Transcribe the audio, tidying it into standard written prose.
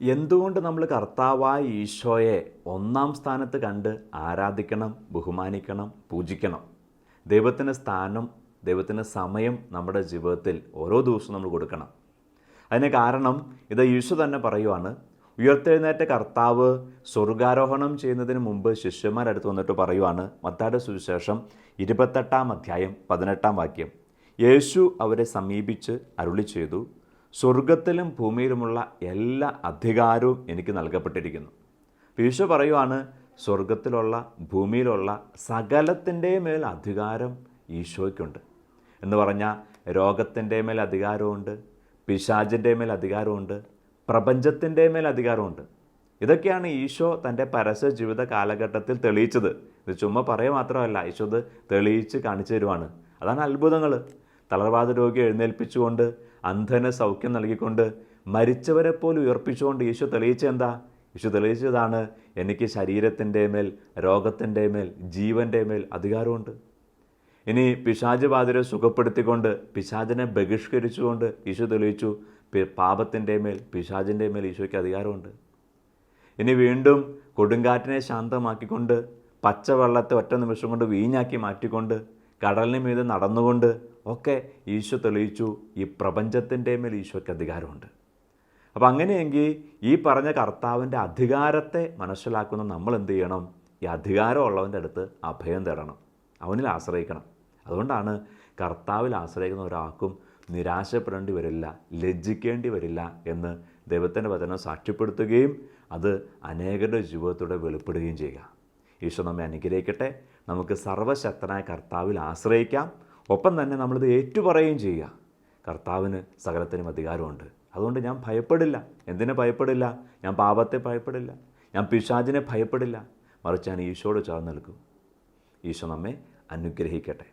എന്തുകൊണ്ട് നമ്മൾ കർത്താവായ ഈശോയെ ഒന്നാം സ്ഥാനത്ത് കണ്ട് ആരാധിക്കണം, ബഹുമാനിക്കണം, പൂജിക്കണം? ദൈവത്തിന് സ്ഥാനം, ദൈവത്തിന് സമയം നമ്മുടെ ജീവിതത്തിൽ ഓരോ ദിവസവും നമ്മൾ കൊടുക്കണം. അതിന് കാരണം ഇത് ഈശോ തന്നെ പറയുവാണ്. ഉയർത്തെഴുന്നേറ്റ കർത്താവ് സ്വർഗാരോഹണം ചെയ്യുന്നതിന് മുമ്പ് ശിഷ്യന്മാരടുത്ത് വന്നിട്ട് പറയുവാണ്. മത്തായിയുടെ സുവിശേഷം 28 അധ്യായം 18 വാക്യം. യേശു അവരെ സമീപിച്ച് അരുളി ചെയ്തു, സ്വർഗത്തിലും ഭൂമിയിലുമുള്ള എല്ലാ അധികാരവും എനിക്ക് നൽകപ്പെട്ടിരിക്കുന്നു. ഈശോ പറയുവാണ്, സ്വർഗത്തിലുള്ള ഭൂമിയിലുള്ള സകലത്തിൻ്റെ മേൽ അധികാരം ഈശോയ്ക്കുണ്ട് എന്ന് പറഞ്ഞാൽ രോഗത്തിൻ്റെ മേൽ അധികാരമുണ്ട്, പിശാചിൻ്റെ മേൽ അധികാരമുണ്ട്, പ്രപഞ്ചത്തിൻ്റെ മേൽ അധികാരമുണ്ട്. ഇതൊക്കെയാണ് ഈശോ തൻ്റെ പരസ്യ ജീവിത കാലഘട്ടത്തിൽ തെളിയിച്ചത്. ഇത് ചുമ്മാ പറയുക മാത്രമല്ല, ഈശോ ഇത് തെളിയിച്ച് കാണിച്ചു തരുവാണ്. അതാണ് അത്ഭുതങ്ങൾ. തളർവാദ രോഗിയെ എഴുന്നേൽപ്പിച്ചുകൊണ്ട്, അന്ധന് സൗഖ്യം നൽകിക്കൊണ്ട്, മരിച്ചവരെ പോലും ഉയർപ്പിച്ചുകൊണ്ട് ഈശോ തെളിയിച്ചെന്താ? ഈശോ തെളിയിച്ചതാണ്, എനിക്ക് ശരീരത്തിൻ്റെ മേൽ, രോഗത്തിൻ്റെ മേൽ, ജീവൻ്റെ മേൽ അധികാരമുണ്ട്. ഇനി പിശാച് ബാധിതരെ സുഖപ്പെടുത്തിക്കൊണ്ട്, പിശാചിനെ ബഹിഷ്കരിച്ചുകൊണ്ട് ഈശോ തെളിയിച്ചു, പാപത്തിൻ്റെ മേൽ, പിശാചിൻ്റെ മേൽ ഈശോയ്ക്ക് അധികാരമുണ്ട്. ഇനി വീണ്ടും കൊടുങ്കാറ്റിനെ ശാന്തമാക്കിക്കൊണ്ട്, പച്ചവെള്ളത്തെ ഒറ്റ നിമിഷം കൊണ്ട് വീഞ്ഞാക്കി മാറ്റിക്കൊണ്ട്, കടലിന് മീതെ നടന്നുകൊണ്ട് ഒക്കെ ഈശോ തെളിയിച്ചു, ഈ പ്രപഞ്ചത്തിൻ്റെ മേൽ ഈശോയ്ക്ക് അധികാരമുണ്ട്. അപ്പം അങ്ങനെയെങ്കിൽ ഈ പറഞ്ഞ കർത്താവിൻ്റെ അധികാരത്തെ മനസ്സിലാക്കുന്ന നമ്മൾ എന്ത് ചെയ്യണം? ഈ അധികാരമുള്ളവൻ്റെ അടുത്ത് അഭയം തേടണം, അവനിൽ ആശ്രയിക്കണം. അതുകൊണ്ടാണ് കർത്താവിൽ ആശ്രയിക്കുന്ന ഒരാൾക്കും നിരാശപ്പെടേണ്ടി വരില്ല, ലജ്ജിക്കേണ്ടി വരില്ല എന്ന് ദൈവത്തിൻ്റെ വചനം സാക്ഷ്യപ്പെടുത്തുകയും അത് അനേകരുടെ ജീവിതത്തോടെ വെളിപ്പെടുകയും ചെയ്യുക. ഈശോ നമ്മെ അനുഗ്രഹിക്കട്ടെ. നമുക്ക് സർവശക്തനായ കർത്താവിൽ ആശ്രയിക്കാം. ഒപ്പം തന്നെ നമ്മളിത് ഏറ്റുപറയുകയും ചെയ്യുക. കർത്താവിന് സകലത്തിനും അധികാരമുണ്ട്. അതുകൊണ്ട് ഞാൻ ഭയപ്പെടില്ല. എന്തിനെ ഭയപ്പെടില്ല? ഞാൻ പാപത്തെ ഭയപ്പെടില്ല, ഞാൻ പിശാചിനെ ഭയപ്പെടില്ല, മറിച്ച് ഞാൻ ഈശോയോട് ചേർന്ന് നിൽക്കും. ഈശോ നമ്മെ അനുഗ്രഹിക്കട്ടെ.